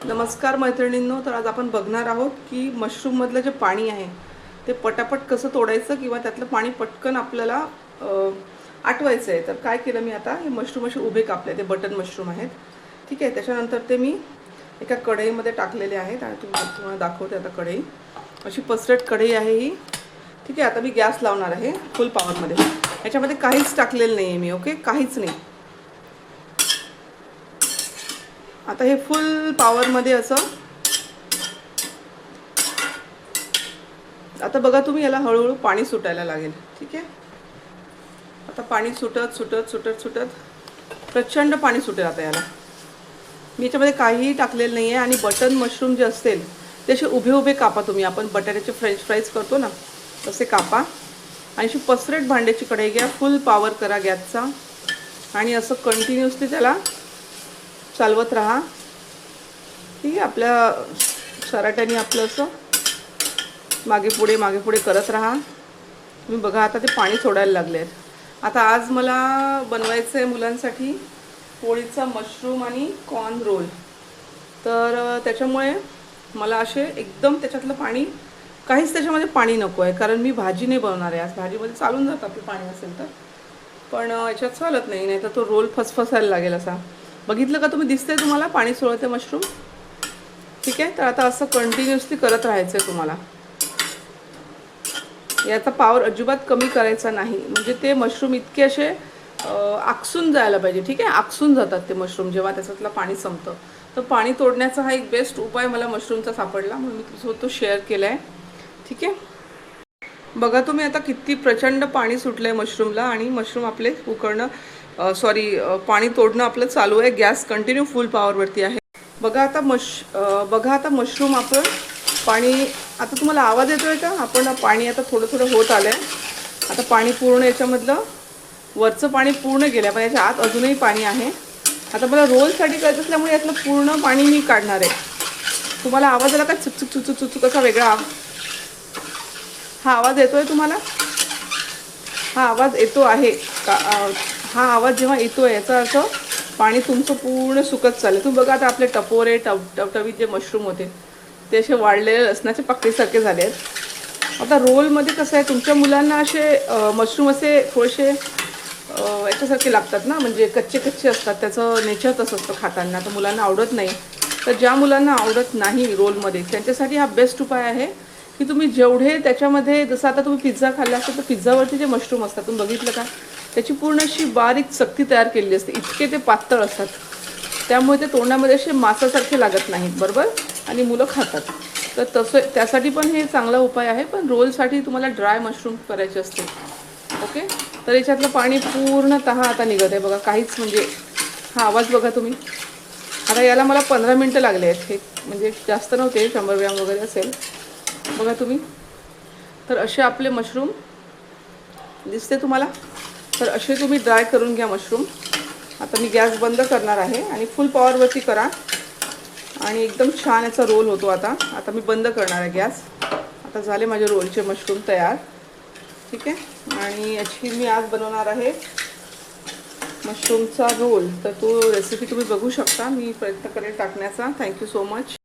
नमस्कार मैत्रिणींनो. तर आज आपण बघणार आहोत की मशरूममधलं जे पाणी आहे ते पटापट कसं तोडायचं किंवा त्यातलं पाणी पटकन आपल्याला आटवायचं आहे. तर काय केलं मी, आता हे मशरूम असे उभे कापले, ते बटन मशरूम आहेत. ठीक आहे. त्याच्यानंतर ते मी एका कढईमध्ये टाकलेले आहेत आणि तुम्हाला दाखवते. आता कढई अशी पसरट कढई आहे ही. ठीक आहे. आता मी गॅस लावणार आहे फुल पॉवरमध्ये. याच्यामध्ये काहीच टाकलेलं नाही आहे मी. ओके, काहीच नाही. आता हे फुल पॉवरमध्ये असं, आता बघा तुम्ही, याला हळूहळू पाणी सुटायला लागेल. ठीक आहे. आता पाणी सुटत सुटत सुटत सुटत प्रचंड पाणी सुटेल आता याला. मी याच्यामध्ये काहीही टाकलेलं नाही आहे. आणि बटन मशरूम जे असतील ते असे उभे उभे कापा तुम्ही. आपण बटाट्याचे फ्रेंच फ्राईज करतो ना, तसे कापा. आणि अशी पसरट भांड्याची कढई घ्या, फुल पॉवर करा गॅसचा आणि असं कंटिन्युअसली त्याला चालवत राहा. ठीक आहे. आपल्या सराट्याने आपलं असं मागे पुढे करत राहा. तुम्ही बघा आता ते पाणी सोडायला लागले आहेत. आता आज मला बनवायचं आहे मुलांसाठी पोळीचा मशरूम आणि कॉर्न रोल. तर त्याच्यामुळे मला असे एकदम त्याच्यातलं पाणी, काहीच त्याच्यामध्ये पाणी नको आहे, कारण मी भाजी नाही बनवणार आहे आज. भाजीमध्ये चालून जातं आपलं पाणी असेल तर, पण याच्यात चालत नाही, नाही तर तो रोल फसफसायला लागेल असा. बघितलं का तुम्ही, दिसतंय तुम्हाला पाणी सोडते मशरूम. ठीक आहे. तर आता असं कंटिन्युअसली करत राहायचं आहे तुम्हाला. याचा पावर अजिबात कमी करायचा नाही, म्हणजे ते मशरूम इतके असे आकसून जायला पाहिजे. ठीक आहे. आकसून जातात ते मशरूम जेव्हा त्याच्यातलं पाणी संपतं. तर पाणी तोडण्याचा हा एक बेस्ट उपाय मला मशरूमचा सापडला, म्हणून मी तुझ्यासोबत तो शेअर केला आहे. ठीक आहे. बघा तुम्ही, आता किती प्रचंड पाणी सुटलं आहे मशरूमला. आणि मशरूम आपले उकळणं, पाणी तोडणं आपलं चालू आहे. गॅस कंटिन्यू फुल पॉवरवरती आहे. बघा आता मशरूम आपण पाणी, आता तुम्हाला आवाज येतोय का? आपण पाणी आता थोडं थोडं होत आलं आहे. आता पाणी पूर्ण याच्यामधलं वरचं पाणी पूर्ण गेलं आहे, पण याच्या आत अजूनही पाणी आहे. आता मला रोलसाठी करायचं असल्यामुळे यातलं पूर्ण पाणी मी काढणार आहे. तुम्हाला आवाज आला का? चुकचुक चुचुक चुचुक असा वेगळा हा आवाज येतोय तुम्हाला? हा आवाज येतो आहे का? हा आवाज जेव्हा येतो आहे याचा अर्थ पाणी तुमचं पूर्ण सुकत चाललं. तुम्ही बघा आता आपले टपोरे टवटवीत जे मशरूम होते ते असे वाढलेले लसणाचे पाकळीसारखे झाले आहेत. आता रोलमध्ये कसं आहे, तुमच्या मुलांना असे मशरूम असे थोडेसे याच्यासारखे लागतात ना, म्हणजे कच्चे कच्चे असतात. त्याचं नेचर तसं असतं खाताना, तर मुलांना आवडत नाही. तर ज्या मुलांना आवडत नाही रोलमध्ये, त्यांच्यासाठी हा बेस्ट उपाय आहे की तुम्ही जेवढे त्याच्यामध्ये, जसं आता तुम्ही पिझ्झा खाल्ला असेल तर पिझ्झावरती जे मशरूम असतात तुम्ही बघितलं का, त्याची पूर्ण अशी बारीक चकती तयार केलेली असते. इतके ते पातळ असतात, त्यामुळे ते तोंडामध्ये असे मांसासारखे लागत नाहीत. बरोबर. आणि मुलं खातात. तर तसं त्यासाठी पण हे चांगला उपाय आहे. पण रोलसाठी तुम्हाला ड्राय मशरूम करायचे असते. ओके. तर याच्यातलं पाणी पूर्णतः आता निघत आहे बघा, काहीच, म्हणजे हा आवाज बघा तुम्ही. आता याला मला 15 मिनटं लागले आहेत. हे म्हणजे जास्त नव्हते, 100 ग्रॅम वगैरे असेल. बघा तुम्ही. तर असे आपले मशरूम दिसते तुम्हाला. तर असे तुम्ही ड्राय करून घ्या मशरूम. आता मी गॅस बंद करणार आहे आणि फुल पॉवरवरती करा आणि एकदम छान याचा रोल होतो. आता मी बंद करणार आहे गॅस. आता झाले माझे रोलचे मशरूम तयार. ठीक आहे. आणि याची मी आज बनवणार आहे मशरूमचा रोल. तर तो रेसिपी तुम्ही बघू शकता. मी प्रयत्न करेन टाकण्याचा. Thank you so much.